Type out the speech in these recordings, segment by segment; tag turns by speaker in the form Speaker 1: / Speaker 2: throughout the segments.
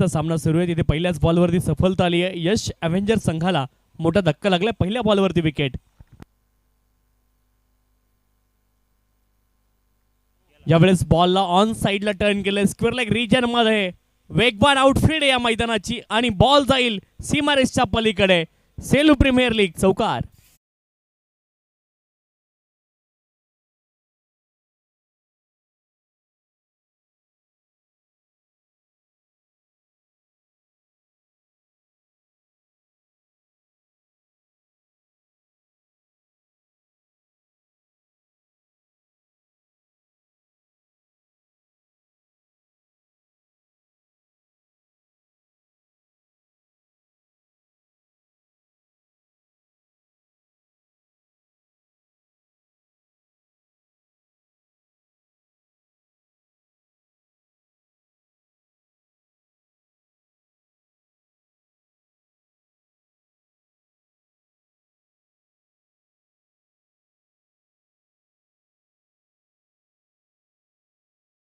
Speaker 1: जबरदस्त सामना सुरू आहे. तिथे पहिल्याच बॉलवरती सफलता आली आहे. यश अव्हेंजर संघाला मोठा धक्का लागला. पहिल्या बॉलवरती विकेट. यावेळेस बॉलला ऑन साइडला टर्न केलं. स्क्वेअर लेग रिजन मध्ये वेगवान आउटफील्ड या मैदानाची आणि बॉल जाईल सीमारेषच्या पलीकडे. सेलू प्रीमियर लीग चौकार.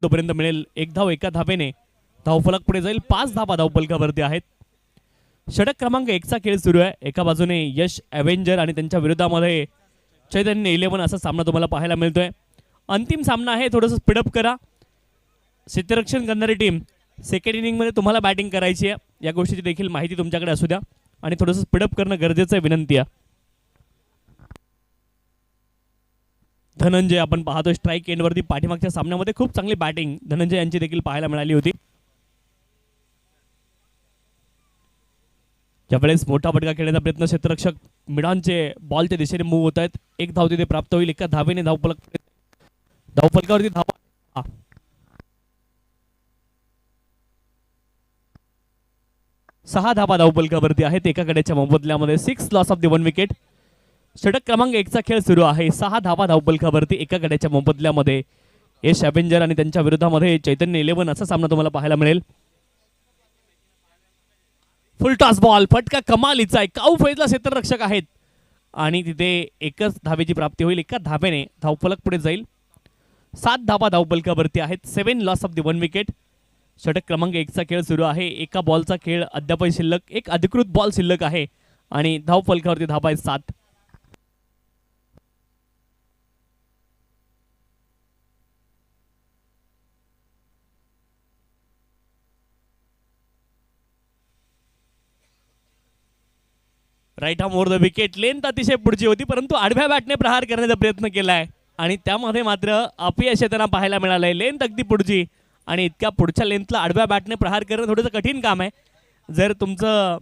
Speaker 1: तोपर्यंत मिळेल एक धाव. एका धावेने धावफलक पुढे जाईल. 5 धावा धावफलकावरती आहेत. षटक क्रमांक 1 चा खेळ सुरू आहे. एका बाजूने यश अव्हेंजर आणि त्यांच्या विरोधामध्ये चैतन्य 11 असा सामना तुम्हाला पाहायला मिळतोय. अंतिम सामना आहे. थोडंसं स्पीडअप करा. क्षेत्ररक्षण करणारी टीम सेकंड इनिंगमध्ये तुम्हाला बॅटिंग करायची आहे. या गोष्टीची देखील माहिती तुमच्याकडे असू द्या आणि थोडंसं स्पीडअप करणं गरजेचं आहे. विनंती आहे. धनंजय आपण पाहतो स्ट्राईक एंडवरती. पाठीमागच्या सामन्यामध्ये खूप चांगली बॅटिंग धनंजय यांची देखील पाहायला मिळाली होती. यावेळेस मोठा फटका खेळण्याचा प्रयत्न. क्षेत्ररक्षक मिडानचे बॉलच्या दिशेने मूव्ह होत आहेत. एक धाव तिथे प्राप्त होईल. एका धावेने धावफलकावरती धावा. 6 धावा धावफलकावरती आहेत. एका गड्याच्या मोबदल्यामध्ये 6 लॉस ऑफ द 1 विकेट. षटक क्रमांक 1 चा खेळ सुरू आहे. 6 धावा धावफलकावरती एका गड्याच्या मोबदल्यामध्ये यश अव्हेंजर आणि त्यांच्या विरोधामध्ये चैतन्य 11 असा सामना तुम्हाला पाहायला मिळेल. फुल टॉस बॉल. फटका कमालीचा आहे. काऊ फैजला क्षेत्ररक्षक आहेत आणि तिथे एकच धावेची प्राप्ती होईल. एका धावेने धावफलक पुढे जाईल. 7 धावा धावफलकावरती आहेत. 7 लॉस ऑफ द 1 विकेट. षटक क्रमांक 1 चा खेळ सुरू आहे. एका बॉलचा खेळ अद्यापही शिल्लक. एक अधिकृत बॉल शिल्लक आहे आणि धावफलकावरती धावा आहेत 7. Right arm over the wicket. Length अतिशय पुढची होती परंतु आडव्या बॅटने प्रहार करण्याचा प्रयत्न केलाय आणि त्यामध्ये मात्र अपयश त्यांना पाहायला मिळालंय. लेंथ अगदी पुढची आणि इतक्या पुढच्या लेंथला आडव्या बॅटने प्रहार करणं थोडंसं कठीण काम आहे. जर तुमचं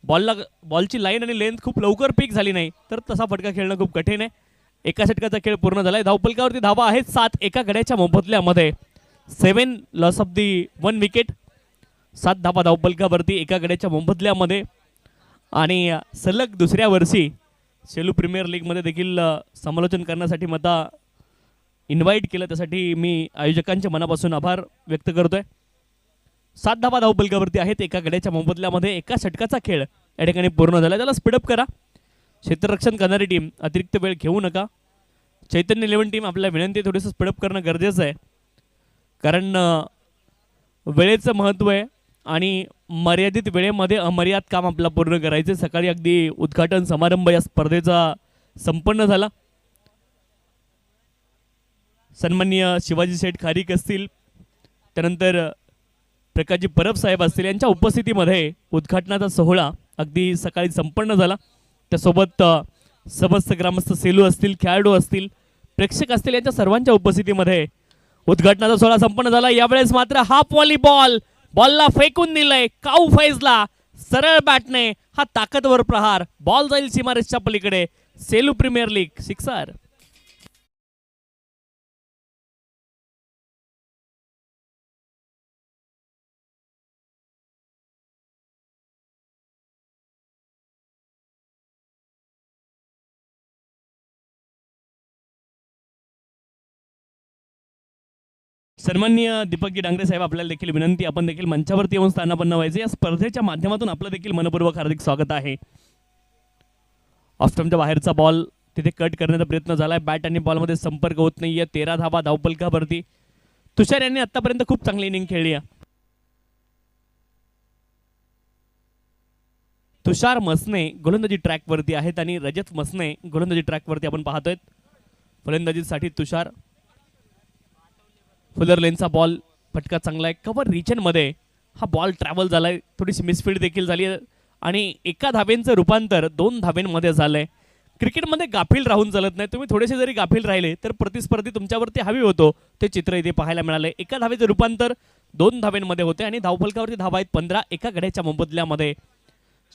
Speaker 1: बॉलची लाईन आणि लेंथ खूप लवकर पीक झाली नाही तर तसा फटका खेळणं खूप कठीण आहे. एका षटकाचा खेळ पूर्ण झालाय. धावफलकावरती धावा आहेत 7 एका गड्याच्या मोबदल्यामध्ये. 7 लॉस ऑफ दी 1 विकेट. 7 धावा धावफलकावरती एका गड्याच्या मोबदल्यामध्ये आणि सलग दुसऱ्या वर्षी सेलू प्रीमियर लीगमध्ये देखील समालोचन करण्यासाठी मला इन्व्हाइट केलं. त्यासाठी मी आयोजकांचे मनापासून आभार व्यक्त करतोय. 7 धावा धावफलकावरती आहेत एका गड्याच्या मोबदल्यामध्ये. एका षटकाचा खेळ या ठिकाणी पूर्ण झाला. त्याला स्पीडअप करा. क्षेत्ररक्षण करणारी टीम अतिरिक्त वेळ घेऊ नका. चैतन्य 11 टीम आपल्याला विनंती थोडंसं स्पीडअप करणं गरजेचं आहे कारण वेळेचं महत्त्व आहे आणि मर्यादित वेळेमध्ये अमर्याद काम आपल्याला पूर्ण करायचे. सकाळी अगदी उद्घाटन समारंभ या स्पर्धेचा संपन्न झाला. सन्माननीय शिवाजी शेठ खारीक असतील, त्यानंतर प्रकाशजी परब साहेब असतील यांच्या उपस्थितीमध्ये उद्घाटनाचा सोहळा अगदी सकाळी संपन्न झाला. त्यासोबत समस्त ग्रामस्थ सेलू असतील, खेळाडू असतील, प्रेक्षक असतील यांच्या सर्वांच्या उपस्थितीमध्ये उद्घाटनाचा सोहळा संपन्न झाला. यावेळेस मात्र हाफ व्हॉलीबॉल बॉलला फेकून दिलंय काऊ फैजला. सरळ बॅटने हा ताकदवर प्रहार. बॉल जाईल सीमारेषच्या पलीकडे. Selu premier league sixer. सन्माननीय दीपकजी डांगरे साहेब आपल्याला देखील विनंती. आपण देखील मंचावरती येऊन स्थानापन्न व्हायचे. या स्पर्धेच्या माध्यमातून आपलं देखील मनपूर्वक हार्दिक स्वागत आहे. ऑफस्टंपच्या बाहेरचा बॉल तिथे कट करण्याचा प्रयत्न झालाय. बॅट आणि बॉलमध्ये संपर्क होत नाहीये. 13 धावा धावपल 1 वरती. तुषार यांनी आतापर्यंत खूप चांगली इनिंग खेळली आहे. तुषार मसने गोलंदाजी ट्रॅकवरती आहेत आणि रजत मसने गोलंदाजी ट्रॅकवरती आपण पाहतोय. फलंदाजीसाठी तुषार. फुलर लेनचा बॉल फटका चांगला आहे. कव्हर रिजन मध्ये हा बॉल ट्रॅव्हल झालाय. थोडीशी मिसफील्ड देखील झाली आहे आणि एका धावेंचं रूपांतर 2 धावेंमध्ये झालंय. क्रिकेटमध्ये गाफील राहून चालत नाही. तुम्ही थोडेसे जरी गाफील राहिले तर प्रतिस्पर्धी तुमच्यावरती हवी होतो ते चित्र इथे पाहायला मिळाले. एका धावेचं रूपांतर 2 धावेंमध्ये होते आणि धावफलकावरती धावा आहेत 15 एका गड्याच्या मोबदल्यामध्ये.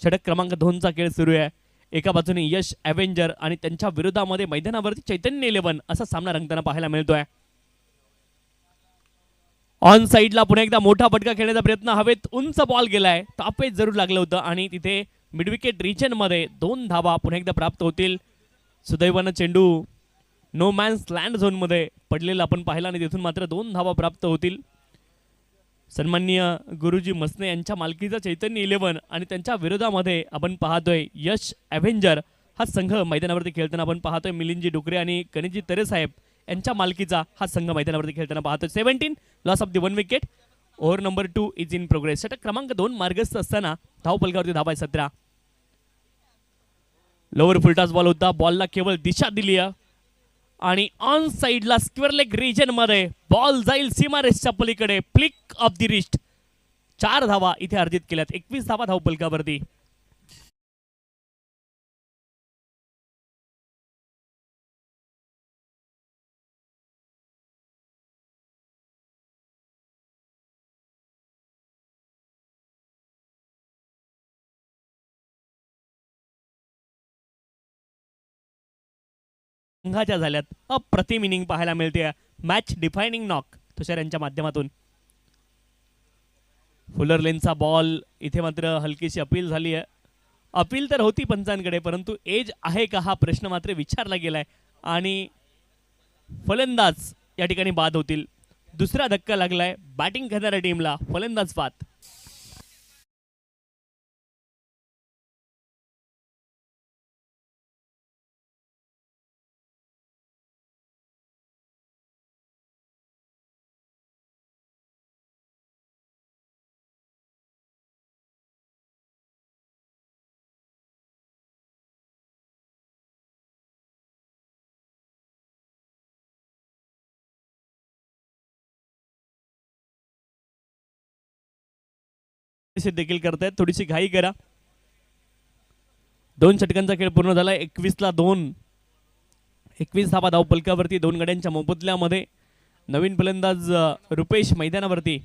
Speaker 1: षटक क्रमांक 2चा खेळ सुरू आहे. एका बाजूने यश ॲव्हेंजर आणि त्यांच्या विरोधामध्ये मैदानावरती चैतन्य 11 असा सामना रंगताना पाहायला मिळतोय. ऑन साईडला पुन्हा एकदा मोठा फटका खेळण्याचा प्रयत्न. हवेत उंच बॉल गेलाय. तापेच जरूर लागलं होतं आणि तिथे मिडविकेट रिजन मध्ये 2 धावा पुन्हा एकदा प्राप्त होतील. सुदैवानं चेंडू नो मॅन्स लँड झोन मध्ये पडलेला आपण पाहिला आणि तिथून मात्र 2 धावा प्राप्त होतील. सन्माननीय गुरुजी मसने यांच्या मालकीचा चैतन्य 11 आणि त्यांच्या विरोधामध्ये आपण पाहतोय यश ॲव्हेंजर हा संघ मैदानावरती खेळताना आपण पाहतोय. मिलिंदजी डुकरे आणि कनिजी तरे साहेब यांच्या मालकीचा हा संघ मैदानावरती खेळताना पाहतोय. 17 loss of the 1 wicket. Over number 2 is in progress. षटक क्रमांक 2 मार्गस्थ असताना धावफलकावरती धावा आहे 17. लोअर फुलटॉस बॉल होता. बॉलला केवळ दिशा दिली आहे आणि ऑन साइडला स्क्वेअर लेग रिजन मध्ये बॉल जाईल सीमारेषच्या पलीकडे. Flick of the wrist. 4 धावा इथे अर्जित केल्यात. 21 धावा धावफलकावरती. संघाच्या झाल्यात. अप्रतिम इनिंग पाहायला मिळते. मॅच डिफायनिंग नॉक तुषार यांच्या माध्यमातून. फुलर लेनचा बॉल इथे मात्र हलकीशी अपील झाली आहे. अपील तर होती पंचांकडे परंतु एज आहे का हा प्रश्न मात्र विचारला गेलाय आणि फलंदाज या ठिकाणी बाद होतील. दुसरा धक्का लागलाय बॅटिंग करणाऱ्या टीमला. फलंदाज बाद. देखील करतायत. थोडीशी घाई करा. 2 षटकांचा खेळ पूर्ण झाला. 21ला 2. 21 धावा धावफलकावरती 2 गड्यांच्या मोबदल्यामध्ये. नवीन फलंदाज रुपेश मैदानावरती.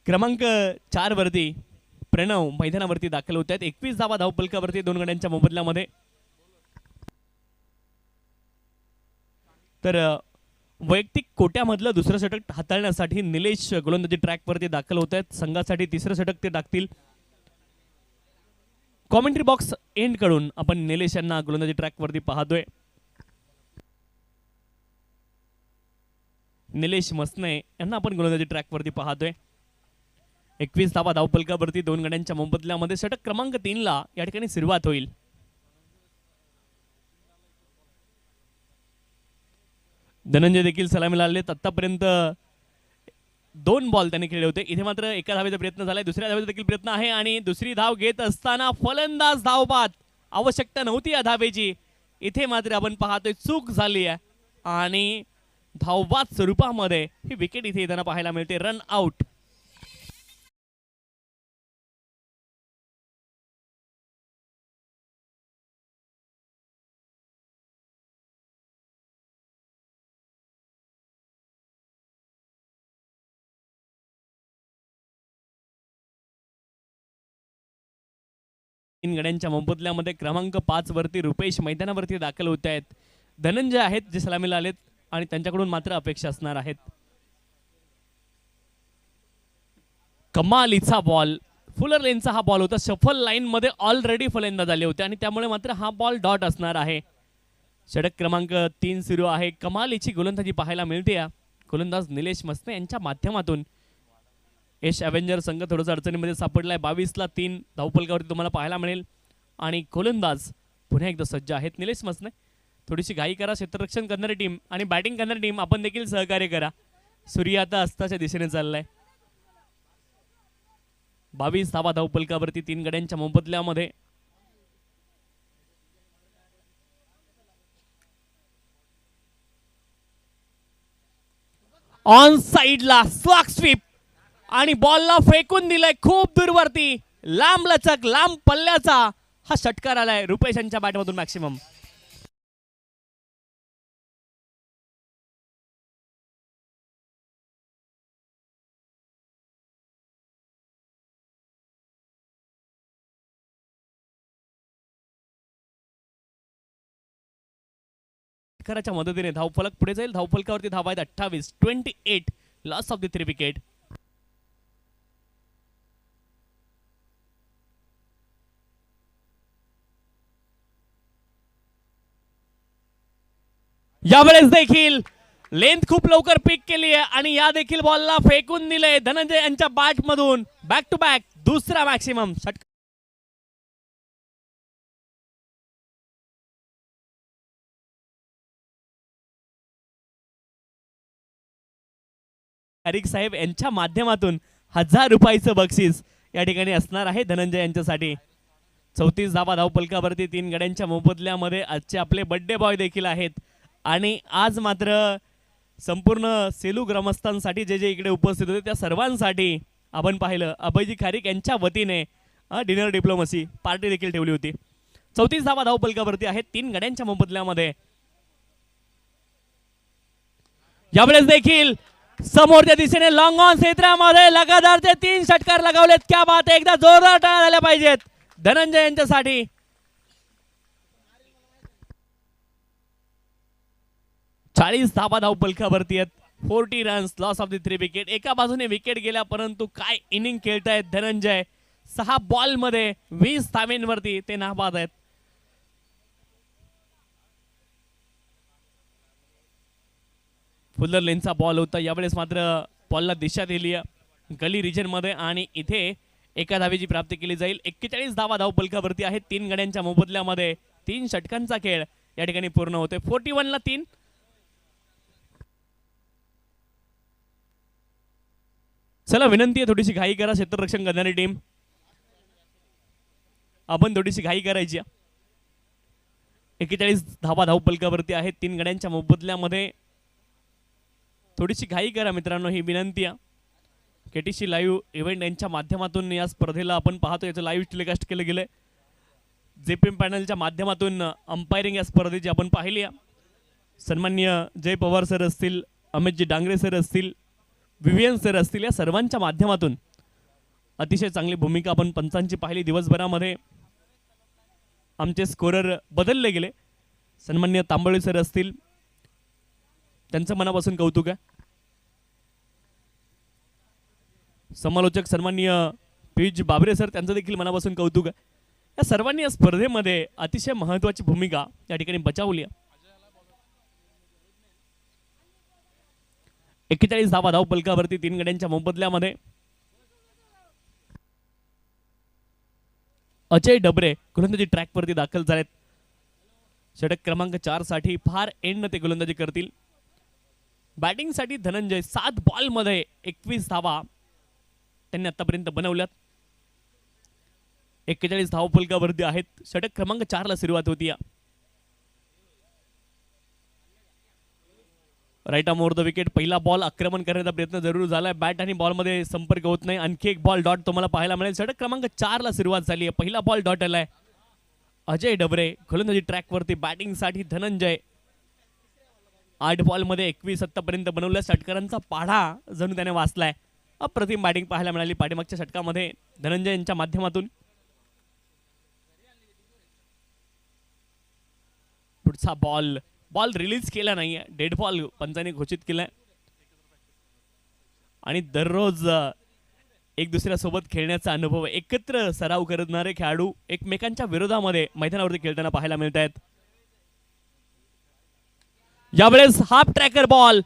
Speaker 1: क्रमांक 4 वरती प्रणव मैदानावरती दाखल होत आहेत. 21 धावा धावफलकावरती 2 गड्यांच्या मोबदल्यामध्ये. तर वैयक्तिक कोट्यामधलं दुसरं षटक हाताळण्यासाठी निलेश गोलंदाजी ट्रॅकवरती दाखल होत आहेत. संघासाठी तिसरं षटक ते टाकतील. कॉमेंट्री बॉक्स एंड कडून आपण निलेश यांना गोलंदाजी ट्रॅकवरती पाहतोय. निलेश मसने यांना आपण गोलंदाजी ट्रॅकवरती पाहतोय. 21 धावा धावफलकावरती 2 गड्यांच्या मोबदल्यामध्ये. षटक क्रमांक 3 ला या ठिकाणी सुरुवात होईल. धनंजय देखील सलामीला आले. आतापर्यंत 2 बॉल त्यांनी खेळले होते. इथे मात्र एका धावेचा प्रयत्न झालाय. दुसऱ्या धावेचा देखील प्रयत्न आहे आणि दुसरी धाव घेत असताना फलंदाज धावबाद. आवश्यकता नव्हती या धावेची. इथे मात्र आपण पाहतोय चूक झाली आहे आणि धावबाद स्वरूपामध्ये ही विकेट इथे येताना पाहायला मिळते. Run out. गड्यांच्या मोबदल्यामध्ये क्रमांक 5 वरती रुपेश मैदानावरती दाखल होत आहेत. धनंजय आहेत जे सलामीला आलेत आणि त्यांच्याकडून मात्र अपेक्षा असणार आहेत. कमालीचा बॉल. फुलर लेनचा हा बॉल होता. शफल लाईन मध्ये ऑलरेडी फलंदाज आले होते आणि त्यामुळे मात्र हा बॉल डॉट असणार आहे. षटक क्रमांक 3 सुरू आहे. कमालीची गोलंदाजी पाहायला मिळते. गोलंदाज निलेश मसने यांच्या माध्यमातून. यश ॲव्हेंजर संघ थोडंसं अडचणीमध्ये सापडलाय. 22ला 3 धावफलकावरती तुम्हाला पाहायला मिळेल आणि गोलंदाज पुन्हा एकदा सज्ज आहेत निलेश मसने. थोडीशी घाई करा क्षेत्ररक्षण करणारी टीम आणि बॅटिंग करणारी टीम आपण देखील सहकार्य करा. सूर्य आता अस्ताच्या दिशेने चाललाय. 22 धावा धावपलकावरती 3 गड्यांच्या मोबदल्यामध्ये. ऑन साइडला स्लॉग स्वीप आणि बॉलला फेकून दिलाय खूप दूरवरती. लांब लचक लांब पल्ल्याचा हा षटकार आलाय रुपेश यांच्या बॅटमधून मॅक्सिमम. षटकाराच्या मदतीने धावफलक पुढे जाईल. धावफलकावरती धावा आहेत 28. 28 लॉस ऑफ द 3 विकेट. यावेळेस देखील लेंथ खूप लवकर पिक केली आहे आणि या देखील बॉलला फेकून दिले धनंजय यांच्या बॅट मधून. बॅक टू बॅक दुसरा मॅक्सिमम षटकार. खारीक साहेब यांच्या माध्यमातून 1000 रुपयाचं बक्षीस या ठिकाणी असणार आहे धनंजय यांच्यासाठी. 34 धावा धावपलकावरती 3 गड्यांच्या मोबदल्यामध्ये आजचे आपले बर्थडे बॉय देखील आहेत. आणि आज मात्र संपूर्ण सेलू ग्रामस्थांसाठी जे जे इकडे उपस्थित होते त्या सर्वांसाठी आपण पाहिलं अभयजी खारीक यांच्या वतीने डिनर डिप्लोमसी पार्टी देखील ठेवली होती. 34 धावा धावपलकावरती आहेत 3 गड्यांच्या मोबदल्यामध्ये. यावेळेस देखील समोरच्या दिशेने लॉंग ऑन क्षेत्रामध्ये लगातारचे 3 षटकार लगावलेत. क्या बात आहे. एकदा जोरदार टाळ्या झाल्या पाहिजेत धनंजय यांच्यासाठी. 40 धावा धावपलकावरती आहेत. 40 runs loss of the 3 wicket. एका बाजूने विकेट गेल्या परंतु काय इनिंग खेळतायत धनंजय. 6 बॉल मध्ये 20 धावेंवरती ते नाबाद आहेत. फुलर लेनचा बॉल होता. यावेळेस मात्र बॉलला दिशा दिली गली रिजन मध्ये आणि इथे एका धावेची प्राप्ती केली जाईल. 41 धावा धावपलकावरती आहेत 3 गड्यांच्या मोबदल्यामध्ये. 3 षटकांचा खेळ या ठिकाणी पूर्ण होते. 41 ला 3. चला विनंती आहे थोडीशी घाई करा क्षेत्ररक्षण करणारी टीम. आपण थोडीशी घाई करायची. 41 धावा धावपलकावरती आहेत 3 गड्यांच्या मोबदल्यामध्ये. थोडीशी घाई करा मित्रांनो ही विनंती आहे. केटीसी लाईव्ह इव्हेंट यांच्या माध्यमातून या स्पर्धेला आपण पाहतो. याचं लाईव्ह टेलिकास्ट केलं गेलंय. जेपीएम पॅनलच्या माध्यमातून अंपायरिंग या स्पर्धेची आपण पाहिली आहे. सन्माननीय जय पवार सर असतील, अमितजी डांगरे सर असतील, विवियन सर असतील, या सर्वांच्या माध्यमातून अतिशय चांगली भूमिका आपण पंचांची पाहिली. दिवसभरामध्ये आमचे स्कोरर बदलले गेले. सन्माननीय तांबोळी सर असतील, त्यांचं मनापासून कौतुक आहे. समालोचक सन्माननीय पीयूष बाबरे सर, त्यांचं देखील मनापासून कौतुक आहे. या सर्वांनी या स्पर्धेमध्ये अतिशय महत्त्वाची भूमिका या ठिकाणी बजावली आहे. 41 धावा धावपलकावरती 3 गड्यांच्या मोबदल्यामध्ये. अजय डबरे गोलंदाजी ट्रॅकवरती दाखल झालेत. षटक क्रमांक 4 साठी फार एंड ते गोलंदाजी करतील. बॅटिंग साठी धनंजय 7 बॉल मध्ये 21 धावा त्यांनी आतापर्यंत बनवल्यात. 41 धावपलकावरती आहेत. षटक क्रमांक 4 ला सुरुवात होती. Right arm over the wicket. पहिला बॉल आक्रमण करण्याचा प्रयत्न जरूर झालाय. बॅट आणि बॉल मध्ये संपर्क होत नाही. आणखी एक बॉल डॉट तुम्हाला पाहायला मिळेल. षटक क्रमांक 4 ला सुरुवात झाली आहे. पहिला बॉल डॉट आलाय. अजय डबरे गोलंदाजी ट्रॅक वरती. बॅटिंग साठी धनंजय 8 बॉल मध्ये 21 आतापर्यंत बनवल्या. षटकारांचा पाढा जणू त्याने वाचलाय. अप्रतिम बॅटिंग पाहायला मिळाली पाठीमागच्या षटकामध्ये धनंजय यांच्या माध्यमातून. पुढचा बॉल रिलीज केला नाहीये. डेड बॉल पंचाने घोषित केलाय. आणि दररोज एक दुसऱ्यासोबत खेळण्याचा अनुभव, एकत्र सराव करणारे खेळाडू एकमेकांच्या विरोधामध्ये मैदानावरती खेळताना पाहायला मिळत आहेत. यावेळेस half tracker ball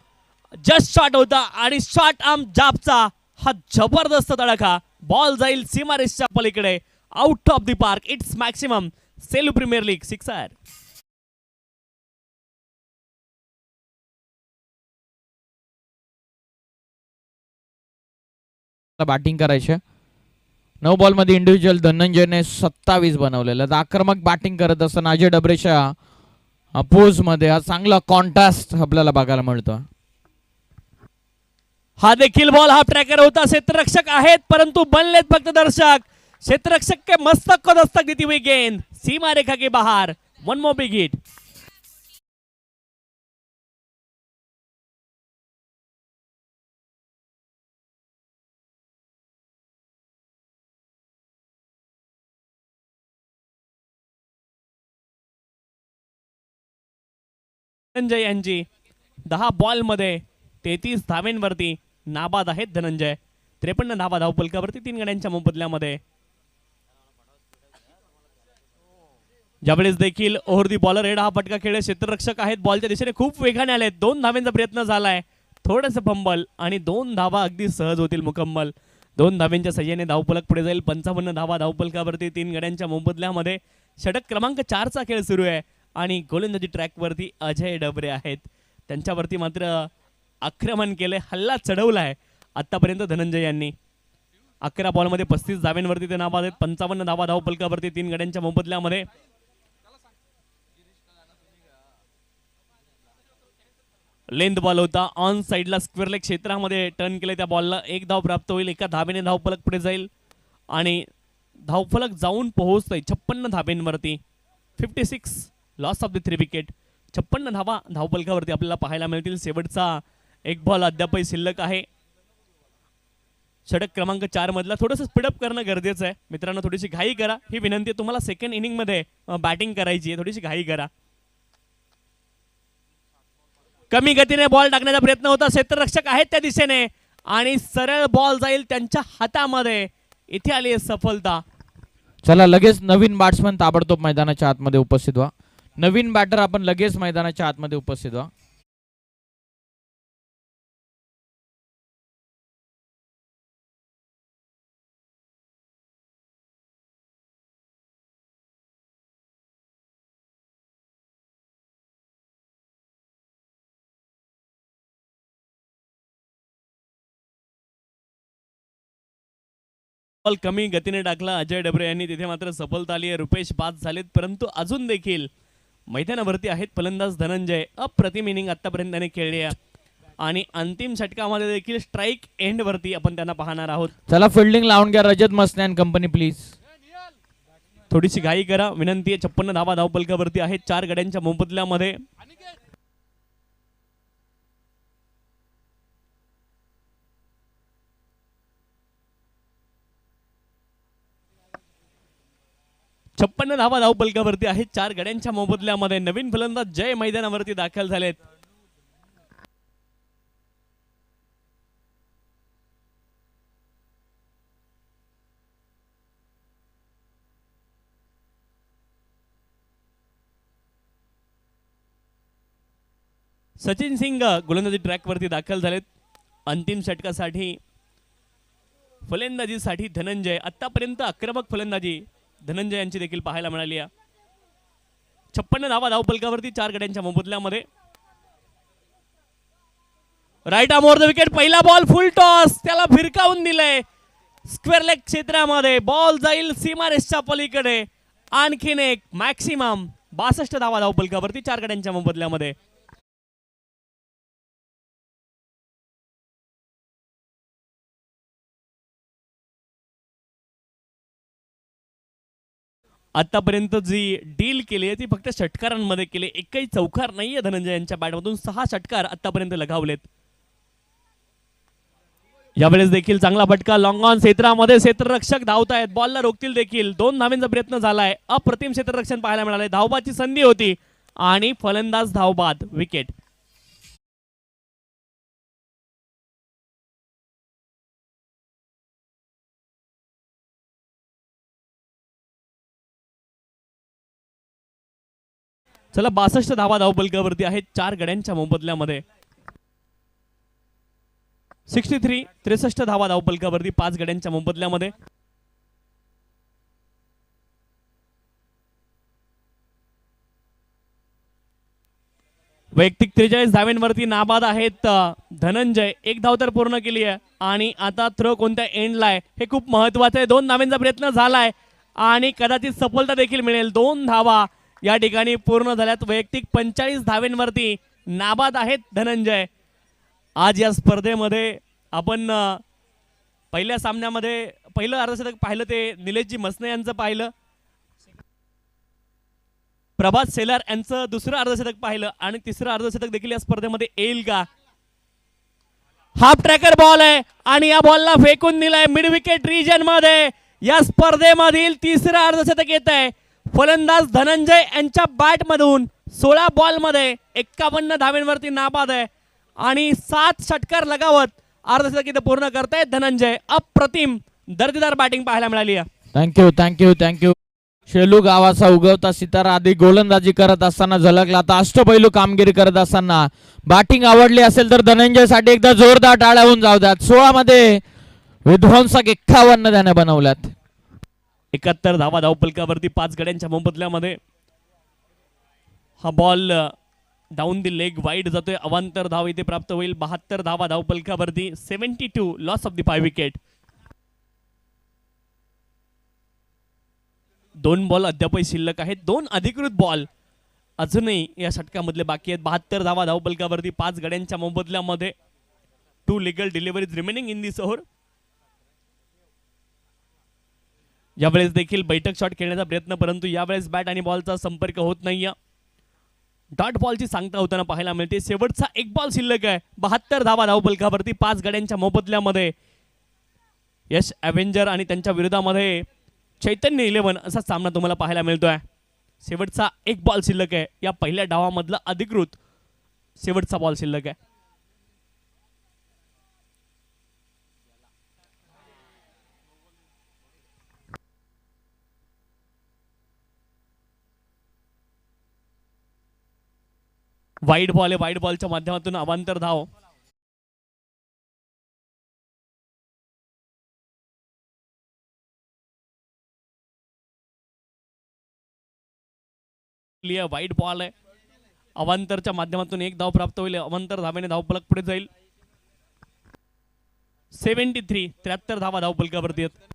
Speaker 1: just shot होता आणि शॉट आर्म जाबचा हा जबरदस्त तडका. बॉल जाईल सीमारेषच्या पलीकडे. Out of the park. It's maximum. Selu premier league 6.
Speaker 2: Batting करायचे. 9 बॉलमध्ये इंडिव्हिज्युअल धनंजयने 27 बनवलेलं. तर आक्रमक बॅटिंग करत असताना अजय डबरेच्या पोज मध्ये हा चांगला कॉन्ट्रास्ट आपल्याला बघायला मिळतो.
Speaker 1: हा देखील बॉल हाफ ट्रॅकर होता. क्षेत्ररक्षक आहेत परंतु बनलेत फक्त दर्शक. क्षेत्ररक्षक के मस्तक को दस्तक देती हुई गेंद सीमा रेखा के बाहर. One more big hit. Dhananjay यांची 10 बॉल मध्ये 33 धावेंवरती नाबाद आहेत धनंजय. 53 धावा धावफलकावरती 3 गड्यांच्या मोबदल्यामध्ये. ज्यावेळेस देखील ओव्हर दी बॉलर रेड हा फटका खेळ. क्षेत्ररक्षक आहेत बॉलच्या दिशेने खूप वेगाने आले. 2 धावेंचा प्रयत्न झालाय. थोडंसं फंबल आणि 2 धावा अगदी सहज होतील मुकम्मल. 2 धावेंच्या सहाय्याने धावफलक पुढे जाईल. 55 धावा धावफलकावरती 3 गड्यांच्या मोबदल्यामध्ये. षटक क्रमांक 4 चा खेळ सुरू आहे आणि गोलंदाजी ट्रॅकवरती अजय डबरे आहेत. त्यांच्यावरती मात्र आक्रमण केले, हल्ला चढवलाय आतापर्यंत धनंजय यांनी. 11 बॉलमध्ये 35 धावेंवरती ते नाबाद आहेत. 55 धावा धावफलकावरती 3 गड्यांच्या मोबदल्यामध्ये. लेंथ बॉल होता. ऑन साइडला स्क्वेअर लेग क्षेत्रामध्ये टर्न केले. त्या बॉलला 1 धाव प्राप्त होईल. 1 धावेने धावफलक पुढे जाईल आणि धावफलक जाऊन पोहोचतोय 56 धावेंवरती. 56 लॉस ऑफ द 3 विकेट. 56 धावा धावफलकावरती आपल्याला पाहायला मिळतील. शेवटचा 1 बॉल अद्यापही शिल्लक आहे. षटक क्रमांक 4 मधला थोडंसं स्पीडअप करणं गरजेचं आहे मित्रांनो. थोडीशी घाई करा, ही विनंती आहे. तुम्हाला सेकंड इनिंग मध्ये बॅटिंग करायची आहे, थोडीशी घाई करा. कमी गतीने बॉल टाकण्याचा प्रयत्न होता. क्षेत्ररक्षक आहेत त्या दिशेने आणि सरळ बॉल जाईल त्यांच्या हातामध्ये. इथे आली आहे सफलता.
Speaker 2: चला लगेच नवीन बॅट्समन ताबडतोब मैदानाच्या आतमध्ये उपस्थित व्हा. नवीन बॅटर आपण लगेच मैदानाच्या आतमध्ये उपस्थित व्हा.
Speaker 1: बॉल कमी गतीने टाकला अजय डबरे यांनी. तिथे मात्र सफलता आली आहे. रुपेश बाद झालेत परंतु अजून देखील मैदानावरती आहेत फलंदाज धनंजय. अप्रतिम इनिंग आतापर्यंत त्याने खेळली आहे आणि अंतिम षटकामध्ये देखील स्ट्राईक एंड वरती आपण त्यांना पाहणार आहोत.
Speaker 2: चला फिल्डिंग लावून घ्या रजत मसने अँड कंपनी प्लीज.
Speaker 1: थोडीशी घाई करा विनंती आहे. 56 धावा धावफलकावरती आहेत 4 गड्यांच्या मोबदल्यामध्ये. छप्पन्न धावा धावफलकावरती आहेत 4 गड्यांच्या मोबदल्यामध्ये. नवीन फलंदाज जय मैदानावरती दाखल झालेत. सचिन सिंग गोलंदाजी ट्रॅकवरती दाखल झालेत. अंतिम षटकासाठी फलंदाजीसाठी धनंजय. आतापर्यंत आक्रमक फलंदाजी धनंजय यांची देखील पाहायला मिळाली आहे. 56 धावा धावफलकावरती 4 गड्यांच्या मोबदल्यामध्ये. Right arm over the wicket. पहिला बॉल फुल टॉस, त्याला भिरकावून दिलंय स्क्वेअर लेग क्षेत्रामध्ये. बॉल जाईल सीमारेषच्या पलीकडे. आणखीन एक मॅक्सिमम 62 धावा धावफलकावरती 4 गड्यांच्या मोबदल्यामध्ये. आतापर्यंत जी डील केली आहे ती फक्त षटकारांमध्ये केली. एकही चौकार नाहीये धनंजय यांच्या बॅटमधून. 6 षटकार आतापर्यंत लगावलेत. यावेळेस देखील चांगला फटका लॉंग ऑन क्षेत्रामध्ये. क्षेत्ररक्षक धावतायत, बॉलला रोखतील देखील. 2 धावेंचा प्रयत्न झालाय. अप्रतिम क्षेत्ररक्षण पाहायला मिळाले. धावबाची संधी होती आणि फलंदाज धावबाद. विकेट. चला 62 धावा धावफलकावरती आहेत 4 गड्यांच्या मोबदल्यामध्ये. 63 धावा धावफलकावरती 5 गड्यांच्या मोबदल्यामध्ये. वैयक्तिक 43 धाव्यांवरती नाबाद आहेत धनंजय. एक धाव तर पूर्ण केली आहे आणि आता थ्रो कोणत्या एंडला आहे हे खूप महत्वाचं आहे. 2 धावांचा प्रयत्न झालाय आणि कदाचित सफलता देखील मिळेल. 2 धावा या ठिकाणी पूर्ण झाल्यात. वैयक्तिक 45 धाव्यांवरती नाबाद आहेत धनंजय. आज या स्पर्धेमध्ये आपण पहिल्या सामन्यामध्ये पहिलं अर्धशतक पाहिलं ते निलेशजी मसने यांचं पाहिलं, प्रभात सेलार यांचं दुसरं अर्धशतक पाहिलं आणि तिसरं अर्धशतक देखील या स्पर्धेमध्ये येईल का. हाफ ट्रॅकर बॉल आहे आणि या बॉलला फेकून दिलाय मिड विकेट रिजन मध्ये. या स्पर्धेमधील तिसरं अर्धशतक येत आहे. फलंदाज धनंजय यांच्या बॅट मधून 16 बॉल मध्ये 51 धाव्यांवरती नाबाद आहे आणि 7 षटकार लगावत अर्धशतक इथे पूर्ण करतायत धनंजय. अप्रतिम दर्जेदार बॅटिंग पाहायला मिळाली आहे.
Speaker 2: Thank you thank you thank you. शेलू गावाचा उगवता सितारा आधी गोलंदाजी करत असताना झलकला, आता अष्टपैलू कामगिरी करत असताना बॅटिंग आवडली असेल तर धनंजयसाठी एकदा जोरदार टाळ्या होऊन जाऊ द्यात. 16 मध्ये विध्वंसक 51 त्याने बनवल्यात.
Speaker 1: 71 धावा धावपलकावरती 5 गड्यांच्या मोबदल्यामध्ये. हा ball down the leg wide जातोय. अवांतर धाव इथे प्राप्त होईल. 72 धावा धावपलकावरती. 72 loss of the 5 wicket. 2 ball अद्यापही शिल्लक आहेत. 2 अधिकृत बॉल अजूनही या षटकामधले बाकी आहेत. 72 धावा धावपलकावरती 5 गड्यांच्या मोबदल्यामध्ये. 2 legal deliveries remaining in this over. यावेळेस देखील बैठक शॉट खेळण्याचा प्रयत्न, परंतु यावेळेस बॅट आणि बॉलचा संपर्क होत नाहीये. डॉट बॉलची सांगता होताना पाहायला मिळते. शेवटचा 1 बॉल शिल्लक आहे. 72 धावा धावपलकावरती 5 गड्यांच्या मोबदल्यामध्ये. यश ॲव्हेंजर आणि त्यांच्या विरोधामध्ये चैतन्य 11 असा सामना तुम्हाला पाहायला मिळतोय. शेवटचा 1 बॉल शिल्लक आहे. या पहिल्या डावामधला अधिकृत शेवटचा बॉल शिल्लक आहे. वाईड बॉल आहे. वाईड बॉलच्या माध्यमातून अवांतर धाव. वाईड बॉल आहे. अवांतरच्या माध्यमातून 1 धाव प्राप्त होईल. अवांतर धावेने धावफलक पुढे जाईल. 73 धावा धावफलकावरती आहेत.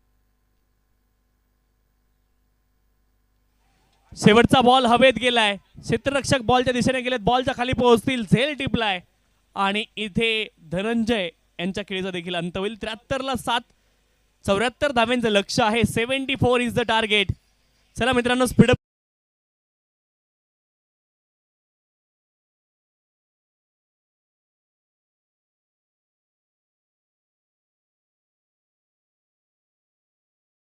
Speaker 1: शेवटचा बॉल हवेत गेलाय. क्षेत्ररक्षक बॉलच्या दिशेने गेलेत. बॉलच्या खाली पोहोचतील. झेल टिपलाय आणि इथे धनंजय यांच्या खेळीचा देखील अंत होईल. 73 7 74 धाव्यांचं लक्ष आहे. 74 इज द टार्गेट. चला मित्रांनो, स्पीडअप